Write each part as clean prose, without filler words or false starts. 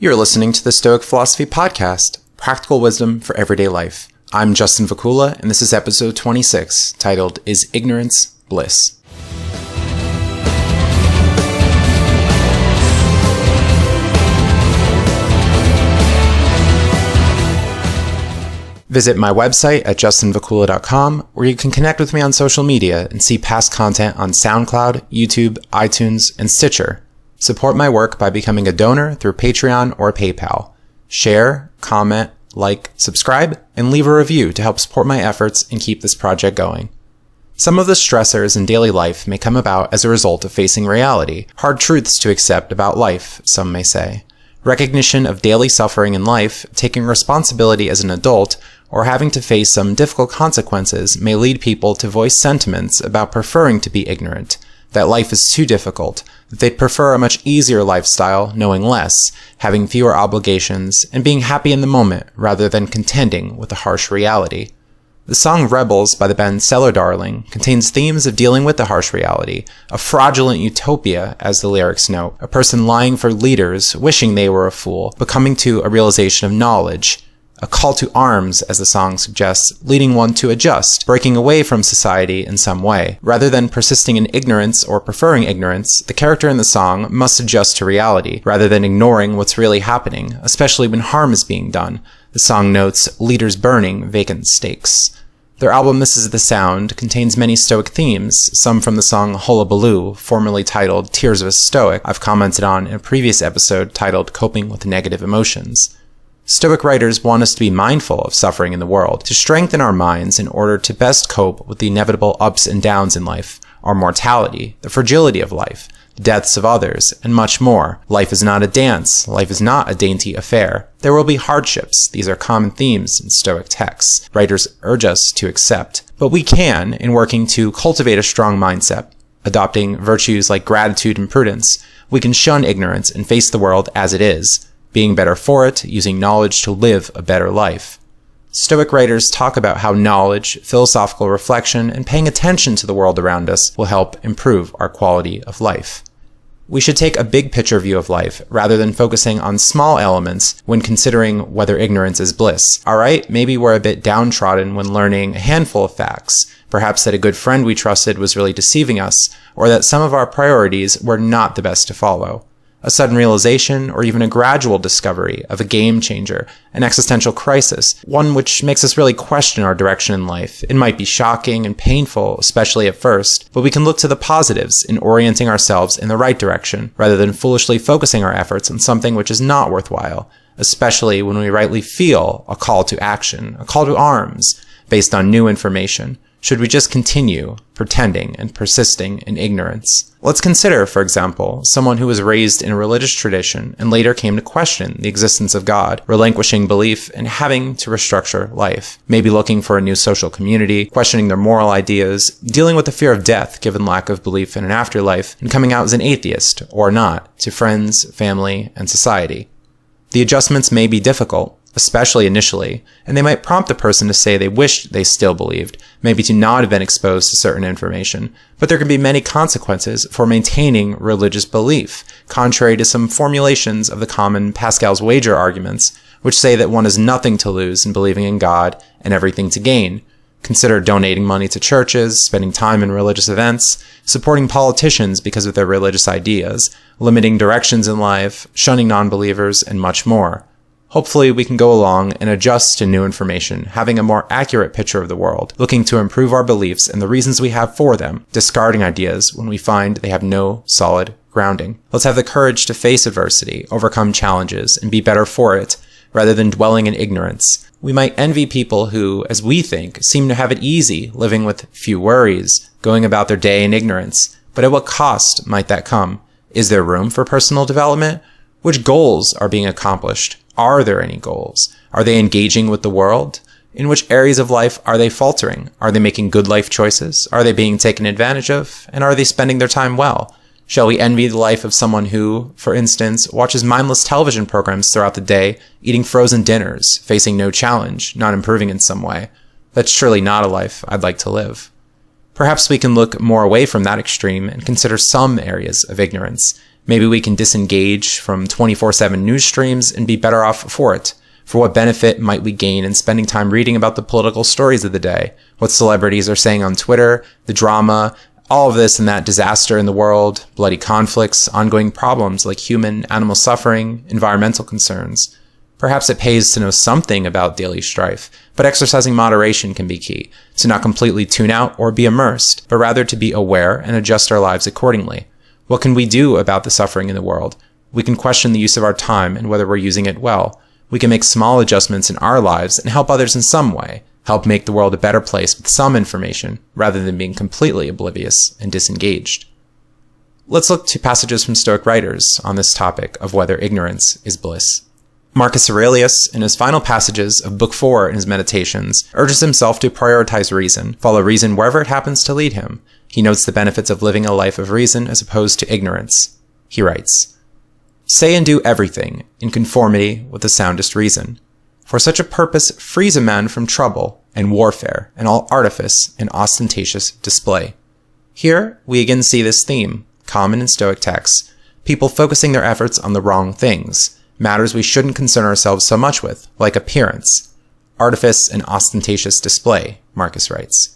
You're listening to the Stoic Philosophy Podcast, practical wisdom for everyday life. I'm Justin Vacula, and this is episode 26, titled, Is Ignorance Bliss? Visit my website at justinvacula.com, where you can connect with me on social media and see past content on SoundCloud, YouTube, iTunes, and Stitcher. Support my work by becoming a donor through Patreon or PayPal. Share, comment, like, subscribe, and leave a review to help support my efforts and keep this project going. Some of the stressors in daily life may come about as a result of facing reality, hard truths to accept about life, some may say. Recognition of daily suffering in life, taking responsibility as an adult, or having to face some difficult consequences may lead people to voice sentiments about preferring to be ignorant, that life is too difficult, that they'd prefer a much easier lifestyle, knowing less, having fewer obligations, and being happy in the moment rather than contending with the harsh reality. The song Rebels by the band Cellar Darling contains themes of dealing with the harsh reality, a fraudulent utopia, as the lyrics note, a person lying for leaders, wishing they were a fool, but coming to a realization of knowledge, a call to arms, as the song suggests, leading one to adjust, breaking away from society in some way. Rather than persisting in ignorance or preferring ignorance, the character in the song must adjust to reality, rather than ignoring what's really happening, especially when harm is being done. The song notes, leaders burning vacant stakes. Their album This Is the Sound contains many Stoic themes, some from the song Hullabaloo, formerly titled Tears of a Stoic, I've commented on in a previous episode titled Coping with Negative Emotions. Stoic writers want us to be mindful of suffering in the world, to strengthen our minds in order to best cope with the inevitable ups and downs in life, our mortality, the fragility of life, the deaths of others, and much more. Life is not a dance. Life is not a dainty affair. There will be hardships. These are common themes in Stoic texts. Writers urge us to accept. But we can, in working to cultivate a strong mindset, adopting virtues like gratitude and prudence, we can shun ignorance and face the world as it is, being better for it, using knowledge to live a better life. Stoic writers talk about how knowledge, philosophical reflection, and paying attention to the world around us will help improve our quality of life. We should take a big picture view of life rather than focusing on small elements when considering whether ignorance is bliss. Alright, maybe we're a bit downtrodden when learning a handful of facts, perhaps that a good friend we trusted was really deceiving us, or that some of our priorities were not the best to follow. A sudden realization, or even a gradual discovery of a game changer, an existential crisis, one which makes us really question our direction in life. It might be shocking and painful, especially at first, but we can look to the positives in orienting ourselves in the right direction, rather than foolishly focusing our efforts on something which is not worthwhile, especially when we rightly feel a call to action, a call to arms, based on new information. Should we just continue pretending and persisting in ignorance? Let's consider, for example, someone who was raised in a religious tradition and later came to question the existence of God, relinquishing belief and having to restructure life. Maybe looking for a new social community, questioning their moral ideas, dealing with the fear of death given lack of belief in an afterlife, and coming out as an atheist, or not, to friends, family, and society. The adjustments may be difficult, especially initially, and they might prompt the person to say they wished they still believed, maybe to not have been exposed to certain information, but there can be many consequences for maintaining religious belief, contrary to some formulations of the common Pascal's wager arguments, which say that one has nothing to lose in believing in God and everything to gain. Consider donating money to churches, spending time in religious events, supporting politicians because of their religious ideas, limiting directions in life, shunning non-believers, and much more. Hopefully we can go along and adjust to new information, having a more accurate picture of the world, looking to improve our beliefs and the reasons we have for them, discarding ideas when we find they have no solid grounding. Let's have the courage to face adversity, overcome challenges, and be better for it, rather than dwelling in ignorance. We might envy people who, as we think, seem to have it easy, living with few worries, going about their day in ignorance. But at what cost might that come? Is there room for personal development? Which goals are being accomplished? Are there any goals? Are they engaging with the world? In which areas of life are they faltering? Are they making good life choices? Are they being taken advantage of? And are they spending their time well? Shall we envy the life of someone who, for instance, watches mindless television programs throughout the day, eating frozen dinners, facing no challenge, not improving in some way? That's surely not a life I'd like to live. Perhaps we can look more away from that extreme and consider some areas of ignorance. Maybe we can disengage from 24/7 news streams and be better off for it. For what benefit might we gain in spending time reading about the political stories of the day, what celebrities are saying on Twitter, the drama, all of this and that disaster in the world, bloody conflicts, ongoing problems like human-animal suffering, environmental concerns. Perhaps it pays to know something about daily strife, but exercising moderation can be key, to not completely tune out or be immersed, but rather to be aware and adjust our lives accordingly. What can we do about the suffering in the world? We can question the use of our time and whether we're using it well. We can make small adjustments in our lives and help others in some way, help make the world a better place with some information, rather than being completely oblivious and disengaged. Let's look to passages from Stoic writers on this topic of whether ignorance is bliss. Marcus Aurelius, in his final passages of Book 4 in his Meditations, urges himself to prioritize reason, follow reason wherever it happens to lead him. He notes the benefits of living a life of reason as opposed to ignorance. He writes, "Say and do everything in conformity with the soundest reason. For such a purpose frees a man from trouble and warfare and all artifice and ostentatious display." Here, we again see this theme, common in Stoic texts, people focusing their efforts on the wrong things, matters we shouldn't concern ourselves so much with, like appearance. Artifice and ostentatious display, Marcus writes.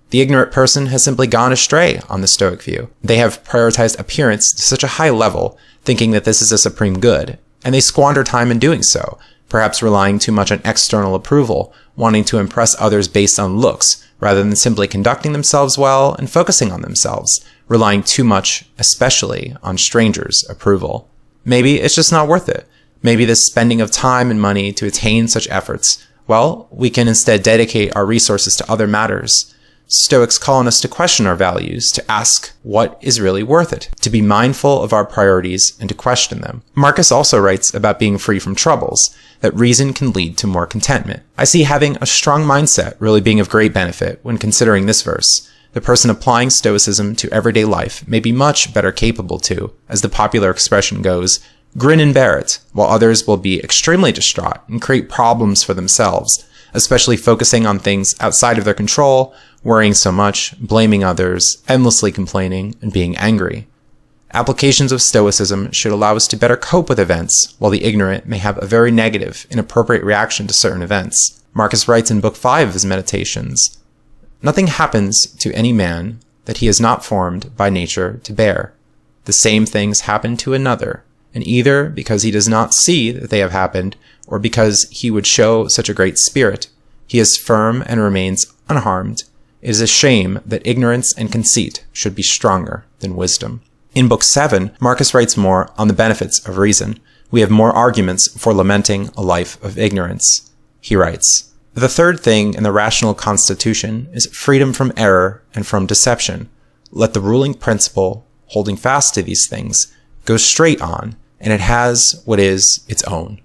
The ignorant person has simply gone astray on the Stoic view. They have prioritized appearance to such a high level, thinking that this is a supreme good, and they squander time in doing so, perhaps relying too much on external approval, wanting to impress others based on looks, rather than simply conducting themselves well and focusing on themselves, relying too much, especially, on strangers' approval. Maybe it's just not worth it. Maybe this spending of time and money to attain such efforts, well, we can instead dedicate our resources to other matters. Stoics call on us to question our values, to ask what is really worth it, to be mindful of our priorities and to question them. Marcus also writes about being free from troubles, that reason can lead to more contentment. I see having a strong mindset really being of great benefit when considering this verse. The person applying Stoicism to everyday life may be much better capable to, as the popular expression goes, grin and bear it, while others will be extremely distraught and create problems for themselves, especially focusing on things outside of their control, worrying so much, blaming others, endlessly complaining, and being angry. Applications of Stoicism should allow us to better cope with events, while the ignorant may have a very negative, inappropriate reaction to certain events. Marcus writes in Book 5 of his Meditations, "Nothing happens to any man that he is not formed by nature to bear. The same things happen to another, and either because he does not see that they have happened, or because he would show such a great spirit, he is firm and remains unharmed. It is a shame that ignorance and conceit should be stronger than wisdom." In Book 7, Marcus writes more on the benefits of reason. We have more arguments for lamenting a life of ignorance. He writes, "The third thing in the rational constitution is freedom from error and from deception. Let the ruling principle, holding fast to these things, go straight on, and it has what is its own."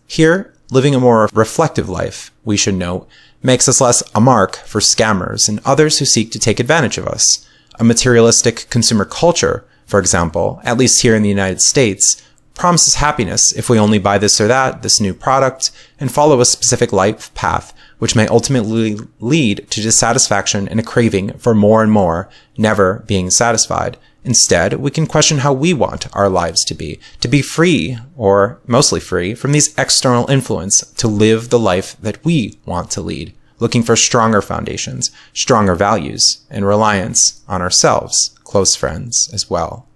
Here, living a more reflective life, we should note, makes us less a mark for scammers and others who seek to take advantage of us. A materialistic consumer culture, for example, at least here in the United States, promises happiness if we only buy this or that, this new product, and follow a specific life path, which may ultimately lead to dissatisfaction and a craving for more and more, never being satisfied. Instead, we can question how we want our lives to be free, or mostly free, from these external influence, to live the life that we want to lead, looking for stronger foundations, stronger values, and reliance on ourselves, close friends as well.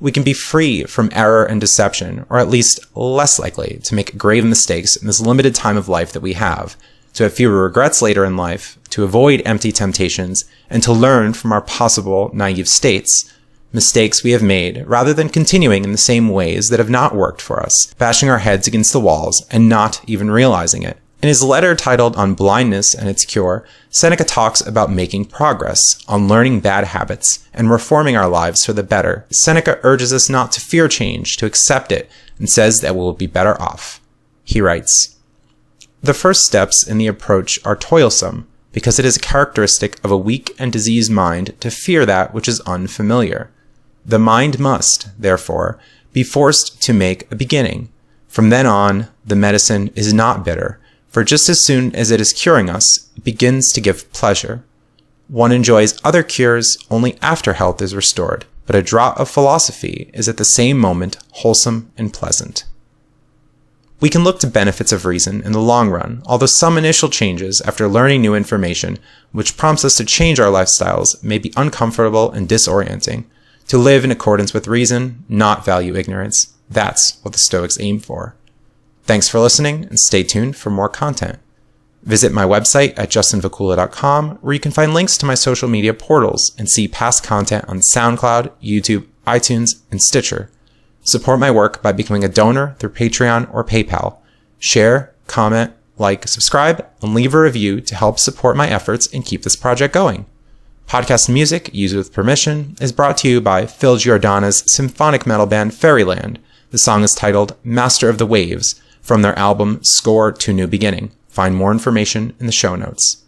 We can be free from error and deception, or at least less likely to make grave mistakes in this limited time of life that we have, to have fewer regrets later in life, to avoid empty temptations, and to learn from our possible naive states, mistakes we have made, rather than continuing in the same ways that have not worked for us, bashing our heads against the walls and not even realizing it. In his letter titled On Blindness and Its Cure, Seneca talks about making progress, on learning bad habits, and reforming our lives for the better. Seneca urges us not to fear change, to accept it, and says that we will be better off. He writes, "The first steps in the approach are toilsome, because it is a characteristic of a weak and diseased mind to fear that which is unfamiliar. The mind must, therefore, be forced to make a beginning. From then on, the medicine is not bitter, for just as soon as it is curing us, it begins to give pleasure. One enjoys other cures only after health is restored. but a draught of philosophy is at the same moment wholesome and pleasant. We can look to benefits of reason in the long run, although some initial changes after learning new information, which prompts us to change our lifestyles, may be uncomfortable and disorienting. To live in accordance with reason, not value ignorance, that's what the Stoics aim for. Thanks for listening, and stay tuned for more content. Visit my website at justinvacula.com, where you can find links to my social media portals and see past content on SoundCloud, YouTube, iTunes, and Stitcher. Support my work by becoming a donor through Patreon or PayPal. Share, comment, like, subscribe, and leave a review to help support my efforts and keep this project going. Podcast music, used with permission, is brought to you by Phil Giordano's symphonic metal band Fairyland. The song is titled Master of the Waves, from their album Score to New Beginning. Find more information in the show notes.